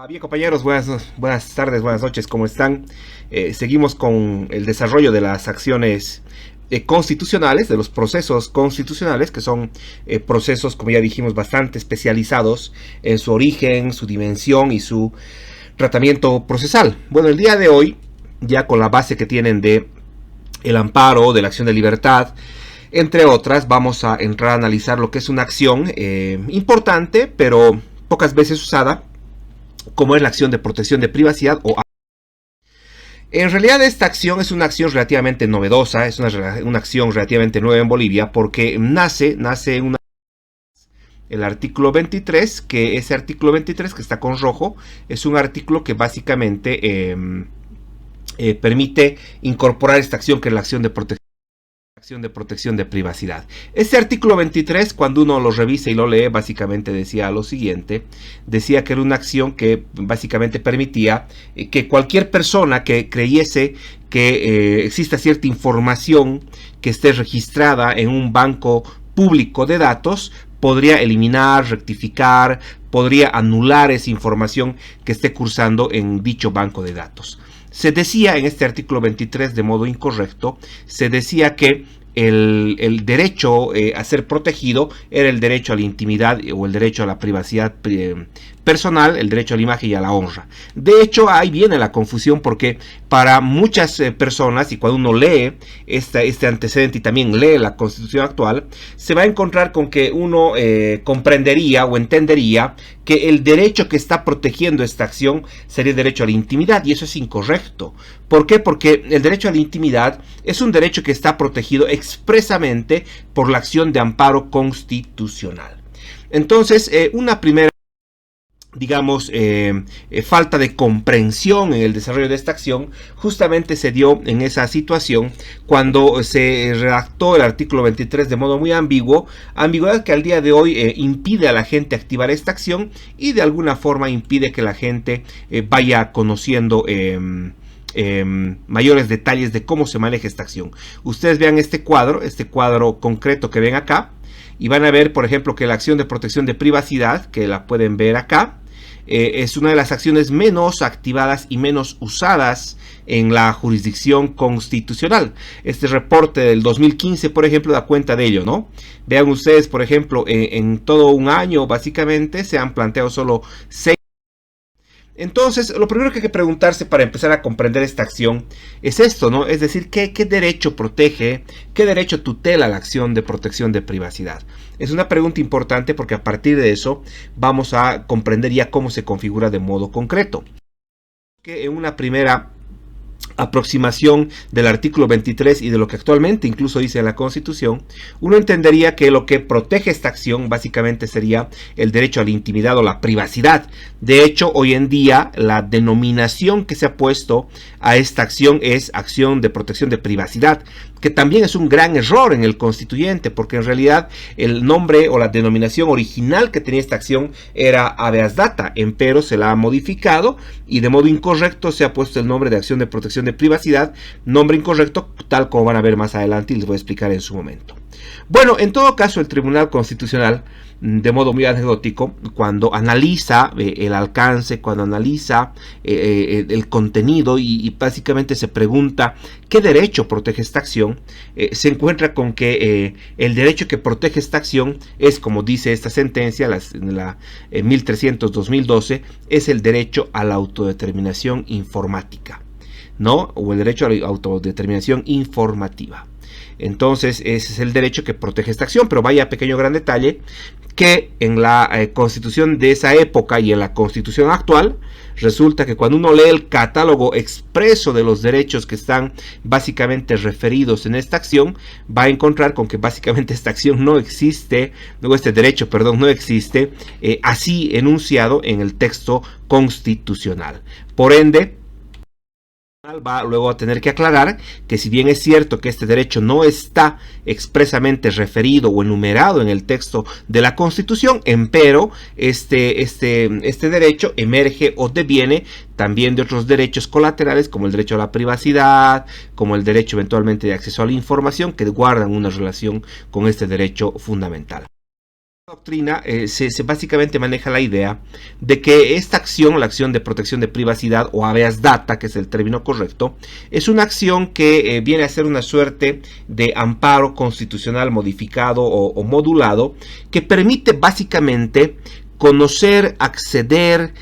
Bien, compañeros, buenas tardes, buenas noches, ¿cómo están? Seguimos con el desarrollo de las acciones constitucionales, de los procesos constitucionales, que son procesos, como ya dijimos, bastante especializados en su origen, su dimensión y su tratamiento procesal. Bueno, el día de hoy, ya con la base que tienen de el amparo, de la acción de libertad, entre otras, vamos a entrar a analizar lo que es una acción importante, pero pocas veces usada, como es la acción de protección de privacidad o... En realidad esta acción es una acción relativamente novedosa, es una acción relativamente nueva en Bolivia porque nace el artículo 23, que ese artículo 23 que está con rojo es un artículo que básicamente permite incorporar esta acción, que es la acción de protección de privacidad. Este artículo 23, cuando uno lo revisa y lo lee, básicamente decía lo siguiente: decía que era una acción que básicamente permitía que cualquier persona que creyese que exista cierta información que esté registrada en un banco público de datos, podría eliminar, rectificar, podría anular esa información que esté cursando en dicho banco de datos. Se decía en este artículo 23 de modo incorrecto, se decía que el derecho a ser protegido era el derecho a la intimidad o el derecho a la privacidad personal, el derecho a la imagen y a la honra. De hecho, ahí viene la confusión, porque para muchas personas, y cuando uno lee este antecedente y también lee la Constitución actual, se va a encontrar con que uno comprendería o entendería que el derecho que está protegiendo esta acción sería el derecho a la intimidad, y eso es incorrecto. ¿Por qué? Porque el derecho a la intimidad es un derecho que está protegido expresamente por la acción de amparo constitucional. Entonces, una primera, digamos, falta de comprensión en el desarrollo de esta acción justamente se dio en esa situación cuando se redactó el artículo 23 de modo muy ambiguo, ambigüedad que al día de hoy impide a la gente activar esta acción y de alguna forma impide que la gente vaya conociendo mayores detalles de cómo se maneja esta acción. Ustedes vean este cuadro concreto que ven acá, y van a ver, por ejemplo, que la acción de protección de privacidad, que la pueden ver acá, es una de las acciones menos activadas y menos usadas en la jurisdicción constitucional. Este reporte del 2015, por ejemplo, da cuenta de ello, ¿no? Vean ustedes, por ejemplo, en todo un año, básicamente, se han planteado solo 6. Entonces, lo primero que hay que preguntarse para empezar a comprender esta acción es esto, ¿no? Es decir, ¿qué derecho protege, qué derecho tutela la acción de protección de privacidad? Es una pregunta importante porque a partir de eso vamos a comprender ya cómo se configura de modo concreto. Que en una primera aproximación del artículo 23 y de lo que actualmente incluso dice la Constitución, uno entendería que lo que protege esta acción básicamente sería el derecho a la intimidad o la privacidad. De hecho, hoy en día la denominación que se ha puesto a esta acción es acción de protección de privacidad, que también es un gran error en el constituyente, porque en realidad el nombre o la denominación original que tenía esta acción era habeas data, empero se la ha modificado y de modo incorrecto se ha puesto el nombre de acción de protección de privacidad, nombre incorrecto, tal como van a ver más adelante y les voy a explicar en su momento. Bueno, en todo caso, el Tribunal Constitucional, de modo muy anecdótico, cuando analiza el alcance, cuando analiza el contenido y básicamente se pregunta qué derecho protege esta acción, se encuentra con que el derecho que protege esta acción es, como dice esta sentencia, la 1300-2012, es el derecho a la autodeterminación informática, ¿no? O el derecho a la autodeterminación informativa. Entonces ese es el derecho que protege esta acción, pero vaya pequeño gran detalle, que en la constitución de esa época y en la constitución actual, resulta que cuando uno lee el catálogo expreso de los derechos que están básicamente referidos en esta acción, va a encontrar con que básicamente esta acción no existe, este derecho, perdón, no existe así enunciado en el texto constitucional. Por ende, va luego a tener que aclarar que si bien es cierto que este derecho no está expresamente referido o enumerado en el texto de la Constitución, empero este derecho emerge o deviene también de otros derechos colaterales, como el derecho a la privacidad, como el derecho eventualmente de acceso a la información, que guardan una relación con este derecho fundamental. doctrina se básicamente maneja la idea de que esta acción, la acción de protección de privacidad o habeas data, que es el término correcto, es una acción que viene a ser una suerte de amparo constitucional modificado o modulado que permite básicamente conocer, acceder,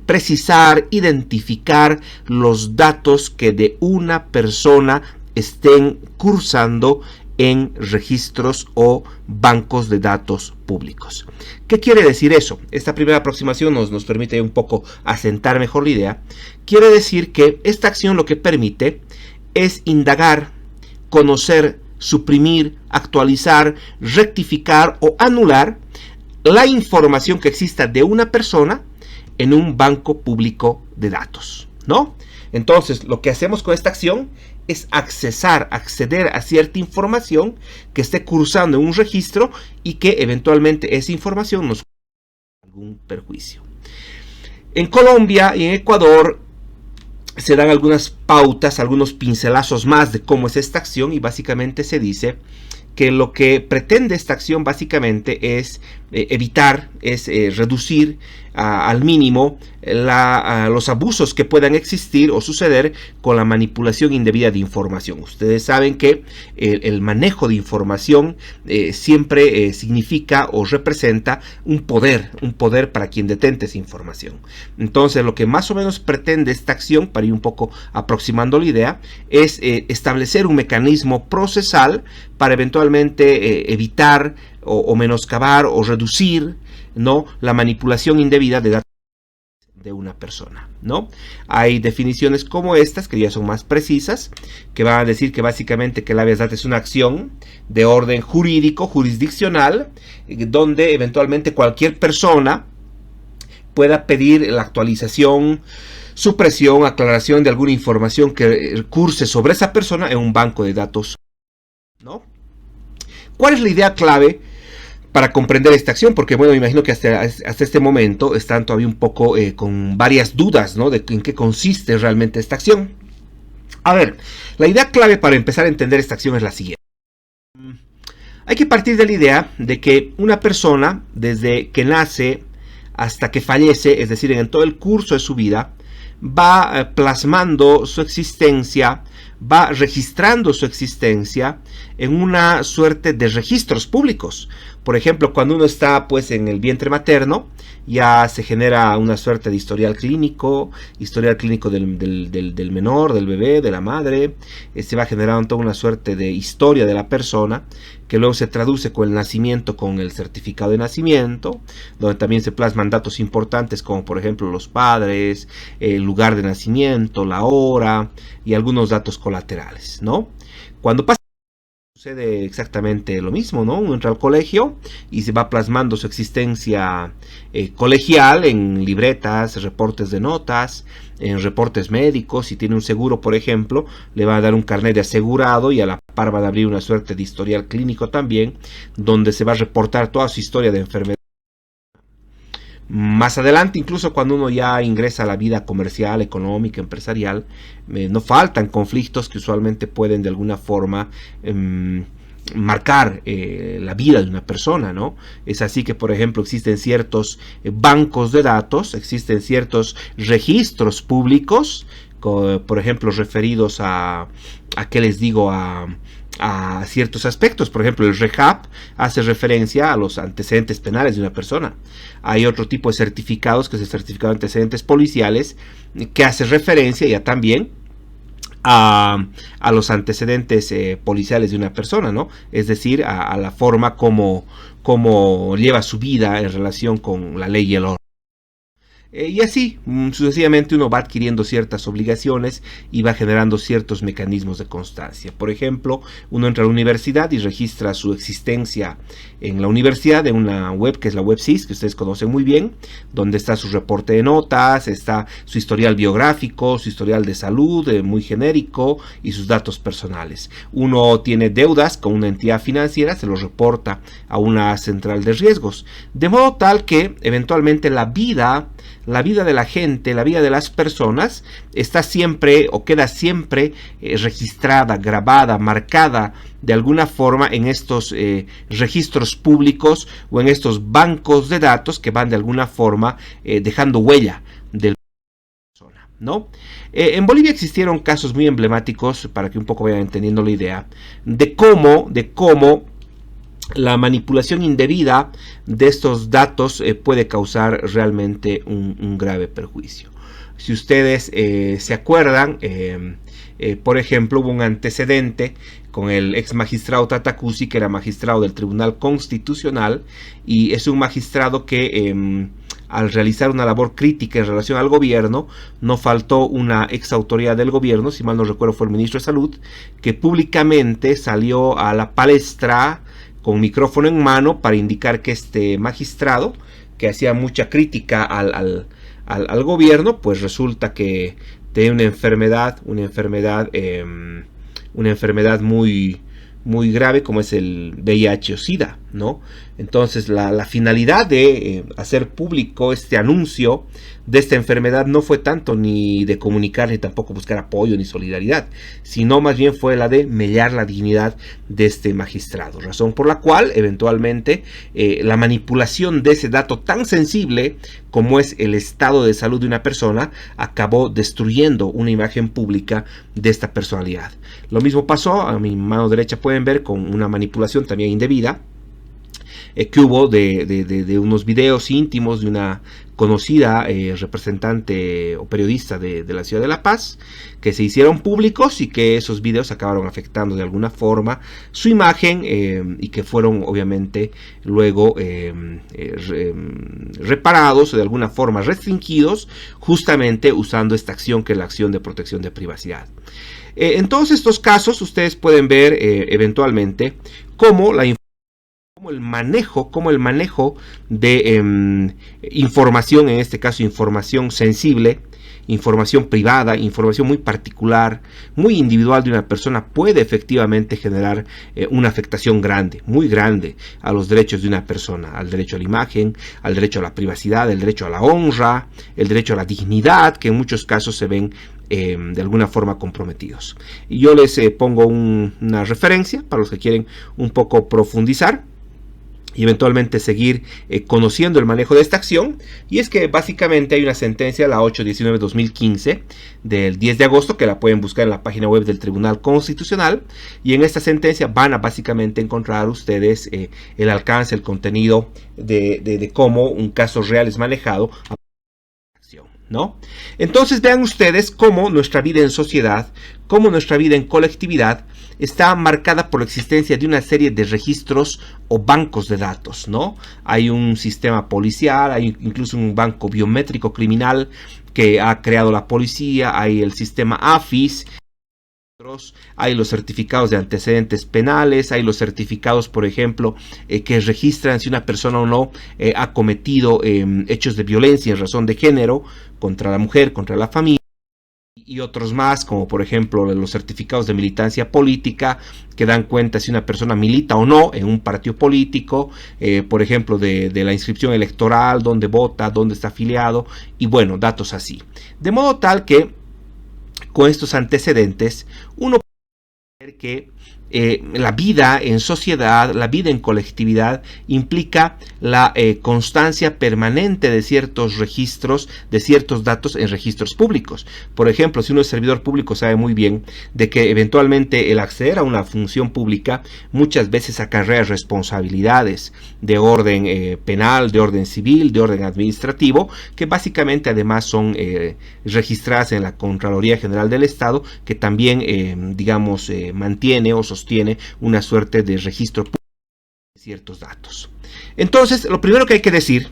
precisar, identificar los datos que de una persona estén cursando en registros o bancos de datos públicos. ¿Qué quiere decir eso? Esta primera aproximación nos permite un poco asentar mejor la idea. Quiere decir que esta acción lo que permite es indagar, conocer, suprimir, actualizar, rectificar o anular la información que exista de una persona en un banco público de datos, ¿no? Entonces, lo que hacemos con esta acción es acceder a cierta información que esté cursando en un registro y que eventualmente esa información nos cause algún perjuicio. En Colombia y en Ecuador se dan algunas pautas, algunos pincelazos más de cómo es esta acción, y básicamente se dice que lo que pretende esta acción básicamente es evitar, es reducir al mínimo los abusos que puedan existir o suceder con la manipulación indebida de información. Ustedes saben que el manejo de información siempre significa o representa un poder para quien detente esa información. Entonces, lo que más o menos pretende esta acción, para ir un poco aproximando la idea, es establecer un mecanismo procesal para eventualmente evitar o menoscabar o reducir, ¿no?, la manipulación indebida de datos de una persona, ¿no? Hay definiciones como estas que ya son más precisas, que van a decir que básicamente que el habeas data es una acción de orden jurídico, jurisdiccional, donde eventualmente cualquier persona pueda pedir la actualización, supresión, aclaración de alguna información que curse sobre esa persona en un banco de datos, ¿no? ¿Cuál es la idea clave para comprender esta acción? Porque, bueno, me imagino que hasta este momento están todavía un poco con varias dudas, ¿no?, de en qué consiste realmente esta acción. A ver, la idea clave para empezar a entender esta acción es la siguiente. Hay que partir de la idea de que una persona, desde que nace hasta que fallece, es decir, en todo el curso de su vida, va plasmando su existencia, va registrando su existencia en una suerte de registros públicos. Por ejemplo, cuando uno está pues en el vientre materno, ya se genera una suerte de historial clínico del menor, del bebé, de la madre. Se va generando toda una suerte de historia de la persona, que luego se traduce con el nacimiento, con el certificado de nacimiento, donde también se plasman datos importantes como por ejemplo los padres, el lugar de nacimiento, la hora y algunos datos colaterales, ¿no? Cuando pasa, sucede exactamente lo mismo, ¿no? Uno entra al colegio y se va plasmando su existencia colegial en libretas, reportes de notas, en reportes médicos. Si tiene un seguro, por ejemplo, le va a dar un carnet de asegurado y a la par van a abrir una suerte de historial clínico también, donde se va a reportar toda su historia de enfermedad. Más adelante, incluso cuando uno ya ingresa a la vida comercial, económica, empresarial, no faltan conflictos que usualmente pueden de alguna forma marcar la vida de una persona, ¿no? Es así que, por ejemplo, existen ciertos bancos de datos, existen ciertos registros públicos, por ejemplo, referidos a ¿qué les digo? A ciertos aspectos. Por ejemplo, el REHAB hace referencia a los antecedentes penales de una persona. Hay otro tipo de certificados, que es el certificado de antecedentes policiales, que hace referencia ya también a los policiales de una persona, ¿no? Es decir, a la forma como lleva su vida en relación con la ley y el orden. Y así, sucesivamente, uno va adquiriendo ciertas obligaciones y va generando ciertos mecanismos de constancia. Por ejemplo, uno entra a la universidad y registra su existencia en la universidad, en una web que es la web SIS, que ustedes conocen muy bien, donde está su reporte de notas, está su historial biográfico, su historial de salud, muy genérico, y sus datos personales. Uno tiene deudas con una entidad financiera, se los reporta a una central de riesgos, de modo tal que eventualmente la vida la vida de la gente, la vida de las personas, está siempre o queda siempre registrada, grabada, marcada de alguna forma en estos registros públicos o en estos bancos de datos que van de alguna forma dejando huella del persona, ¿no? En Bolivia existieron casos muy emblemáticos, para que un poco vayan entendiendo la idea, de cómo la manipulación indebida de estos datos puede causar realmente un grave perjuicio. Si ustedes se acuerdan, por ejemplo, hubo un antecedente con el ex magistrado Tatacusi, que era magistrado del Tribunal Constitucional, y es un magistrado que al realizar una labor crítica en relación al gobierno, no faltó una ex autoridad del gobierno, si mal no recuerdo fue el ministro de Salud, que públicamente salió a la palestra con micrófono en mano para indicar que este magistrado, que hacía mucha crítica al gobierno, pues resulta que tenía una enfermedad muy grave, como es el VIH o SIDA, ¿no? Entonces la finalidad de hacer público este anuncio de esta enfermedad no fue tanto ni de comunicar ni tampoco buscar apoyo ni solidaridad, sino más bien fue la de mellar la dignidad de este magistrado, razón por la cual eventualmente la manipulación de ese dato tan sensible como es el estado de salud de una persona acabó destruyendo una imagen pública de esta personalidad. Lo mismo pasó, a mi mano derecha pueden ver, con una manipulación también indebida que hubo de unos videos íntimos de una conocida representante o periodista de la ciudad de La Paz, que se hicieron públicos y que esos videos acabaron afectando de alguna forma su imagen y que fueron obviamente luego reparados o de alguna forma restringidos, justamente usando esta acción, que es la acción de protección de privacidad. En todos estos casos ustedes pueden ver eventualmente cómo el manejo de información, en este caso información sensible, información privada, información muy particular, muy individual de una persona, puede efectivamente generar una afectación grande, muy grande, a los derechos de una persona, al derecho a la imagen, al derecho a la privacidad, el derecho a la honra, el derecho a la dignidad, que en muchos casos se ven de alguna forma comprometidos. Y yo les pongo una referencia para los que quieren un poco profundizar y eventualmente seguir conociendo el manejo de esta acción. Y es que básicamente hay una sentencia, la 819-2015 del 10 de agosto, que la pueden buscar en la página web del Tribunal Constitucional, y en esta sentencia van a básicamente encontrar ustedes el alcance, el contenido de cómo un caso real es manejado, ¿no? Entonces vean ustedes cómo nuestra vida en sociedad, cómo nuestra vida en colectividad está marcada por la existencia de una serie de registros o bancos de datos, ¿no? Hay un sistema policial, hay incluso un banco biométrico criminal que ha creado la policía, hay el sistema AFIS, hay los certificados de antecedentes penales, hay los certificados, por ejemplo, que registran si una persona o no ha cometido hechos de violencia en razón de género contra la mujer, contra la familia, y otros más, como por ejemplo los certificados de militancia política, que dan cuenta si una persona milita o no en un partido político, por ejemplo de la inscripción electoral, dónde vota, dónde está afiliado, y bueno, datos así. De modo tal que con estos antecedentes uno puede ver que la vida en sociedad, la vida en colectividad implica la constancia permanente de ciertos registros, de ciertos datos en registros públicos. Por ejemplo, si uno es servidor público sabe muy bien de que eventualmente el acceder a una función pública muchas veces acarrea responsabilidades de orden penal, de orden civil, de orden administrativo, que básicamente además son registradas en la Contraloría General del Estado, que también digamos mantiene o sostiene una suerte de registro público de ciertos datos. Entonces, lo primero que hay que decir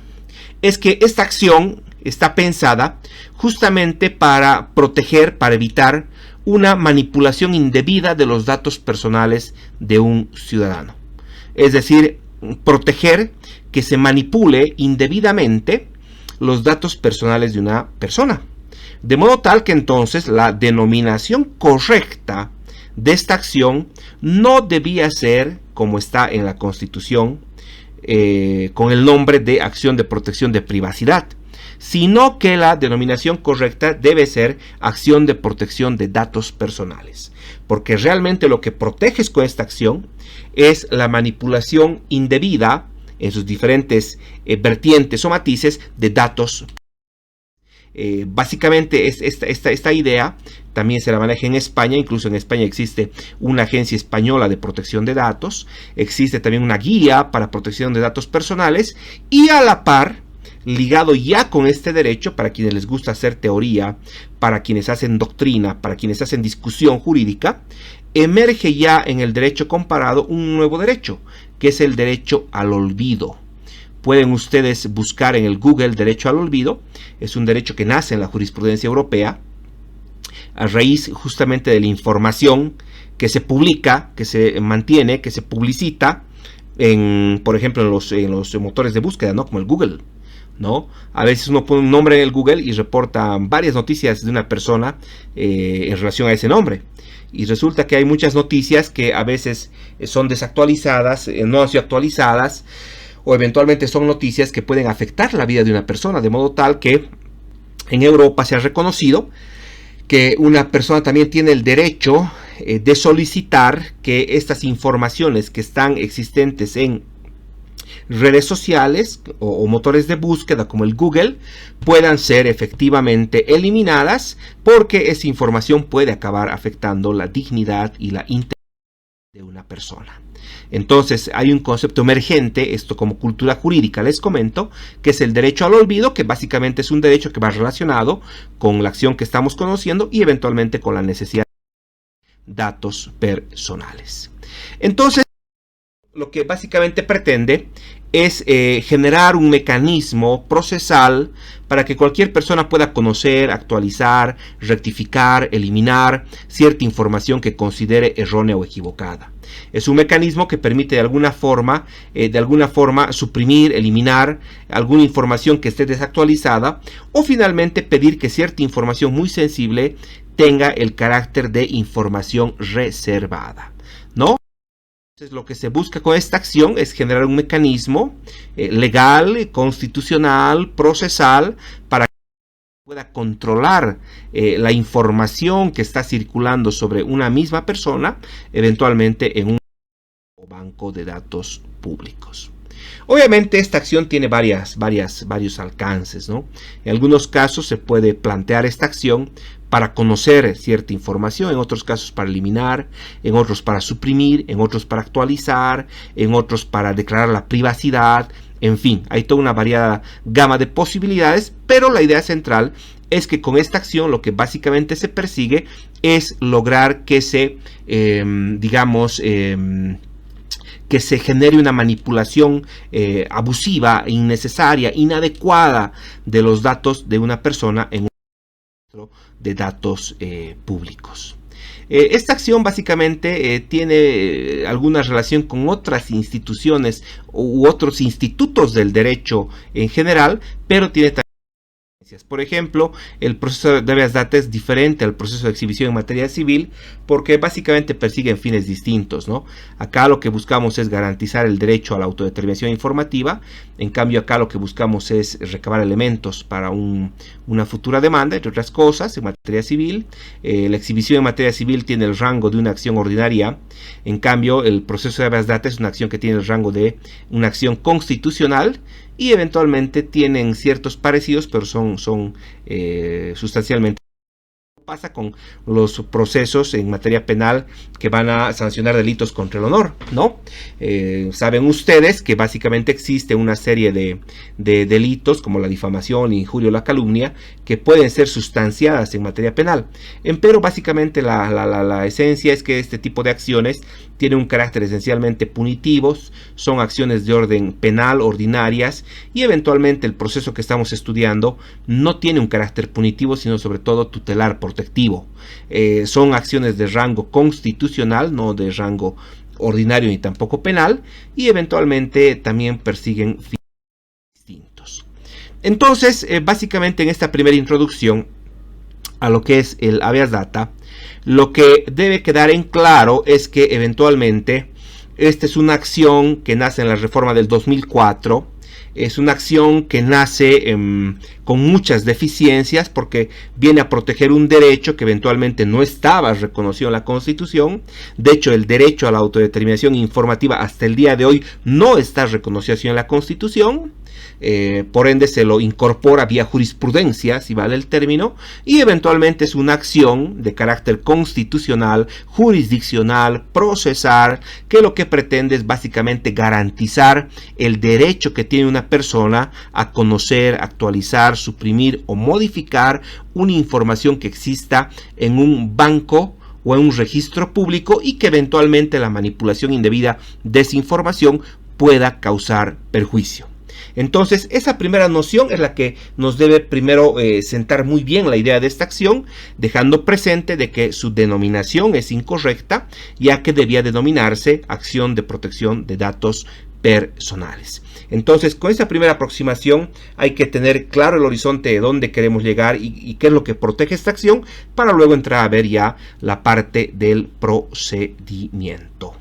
es que esta acción está pensada justamente para proteger, para evitar una manipulación indebida de los datos personales de un ciudadano. Es decir, proteger que se manipule indebidamente los datos personales de una persona. De modo tal que entonces la denominación correcta de esta acción no debía ser, como está en la Constitución, con el nombre de acción de protección de privacidad, sino que la denominación correcta debe ser acción de protección de datos personales, porque realmente lo que proteges con esta acción es la manipulación indebida en sus diferentes vertientes o matices de datos. Básicamente esta idea también se la maneja en España. Incluso en España existe una agencia española de protección de datos, existe también una guía para protección de datos personales, y a la par, ligado ya con este derecho, para quienes les gusta hacer teoría, para quienes hacen doctrina, para quienes hacen discusión jurídica, emerge ya en el derecho comparado un nuevo derecho, que es el derecho al olvido. Pueden ustedes buscar en el Google derecho al olvido. Es un derecho que nace en la jurisprudencia europea a raíz justamente de la información que se publica, que se mantiene, que se publicita por ejemplo en los motores de búsqueda, ¿no? Como el Google, ¿no? A veces uno pone un nombre en el Google y reporta varias noticias de una persona en relación a ese nombre. Y resulta que hay muchas noticias que a veces son desactualizadas, no han sido actualizadas, o eventualmente son noticias que pueden afectar la vida de una persona, de modo tal que en Europa se ha reconocido que una persona también tiene el derecho de solicitar que estas informaciones que están existentes en redes sociales o motores de búsqueda como el Google puedan ser efectivamente eliminadas, porque esa información puede acabar afectando la dignidad y la integridad de una persona. Entonces hay un concepto emergente, esto como cultura jurídica les comento, que es el derecho al olvido, que básicamente es un derecho que va relacionado con la acción que estamos conociendo y eventualmente con la necesidad de datos personales. Entonces, lo que básicamente pretende es generar un mecanismo procesal para que cualquier persona pueda conocer, actualizar, rectificar, eliminar cierta información que considere errónea o equivocada. Es un mecanismo que permite de alguna forma suprimir, eliminar alguna información que esté desactualizada, o finalmente pedir que cierta información muy sensible tenga el carácter de información reservada, ¿no? Entonces, lo que se busca con esta acción es generar un mecanismo legal, constitucional, procesal, para que pueda controlar la información que está circulando sobre una misma persona, eventualmente en un banco de datos públicos. Obviamente esta acción tiene varios alcances, ¿no? En algunos casos se puede plantear esta acción para conocer cierta información, en otros casos para eliminar, en otros para suprimir, en otros para actualizar, en otros para declarar la privacidad. En fin, hay toda una variada gama de posibilidades, pero la idea central es que con esta acción lo que básicamente se persigue es lograr que que se genere una manipulación abusiva, innecesaria, inadecuada de los datos de una persona en un registro de datos públicos. Esta acción básicamente tiene alguna relación con otras instituciones u otros institutos del derecho en general, pero tiene también. Por ejemplo, el proceso de habeas data es diferente al proceso de exhibición en materia civil, porque básicamente persiguen fines distintos, ¿no? Acá lo que buscamos es garantizar el derecho a la autodeterminación informativa. En cambio, acá lo que buscamos es recabar elementos para una futura demanda, entre otras cosas, en materia civil. La exhibición en materia civil tiene el rango de una acción ordinaria. En cambio, el proceso de habeas data es una acción que tiene el rango de una acción constitucional, y eventualmente tienen ciertos parecidos, pero son sustancialmente. Pasa con los procesos en materia penal que van a sancionar delitos contra el honor, ¿no? Saben ustedes que básicamente existe una serie de delitos como la difamación, la injuria o la calumnia que pueden ser sustanciadas en materia penal. Pero básicamente la esencia es que este tipo de acciones tienen un carácter esencialmente punitivo, son acciones de orden penal ordinarias, y eventualmente el proceso que estamos estudiando no tiene un carácter punitivo, sino sobre todo tutelar, protectivo. Son acciones de rango constitucional, no de rango ordinario ni tampoco penal, y eventualmente también persiguen fines distintos. Entonces, básicamente en esta primera introducción a lo que es el habeas data, lo que debe quedar en claro es que eventualmente esta es una acción que nace en la reforma del 2004, Es una acción que nace con muchas deficiencias porque viene a proteger un derecho que eventualmente no estaba reconocido en la Constitución. De hecho, el derecho a la autodeterminación informativa hasta el día de hoy no está reconocido así en la Constitución. Por ende se lo incorpora vía jurisprudencia, si vale el término, y eventualmente es una acción de carácter constitucional, jurisdiccional, procesal, que lo que pretende es básicamente garantizar el derecho que tiene una persona a conocer, actualizar, suprimir o modificar una información que exista en un banco o en un registro público y que eventualmente la manipulación indebida de esa información pueda causar perjuicio. Entonces, esa primera noción es la que nos debe primero sentar muy bien la idea de esta acción, dejando presente de que su denominación es incorrecta, ya que debía denominarse acción de protección de datos personales. Entonces, con esta primera aproximación hay que tener claro el horizonte de dónde queremos llegar y qué es lo que protege esta acción, para luego entrar a ver ya la parte del procedimiento.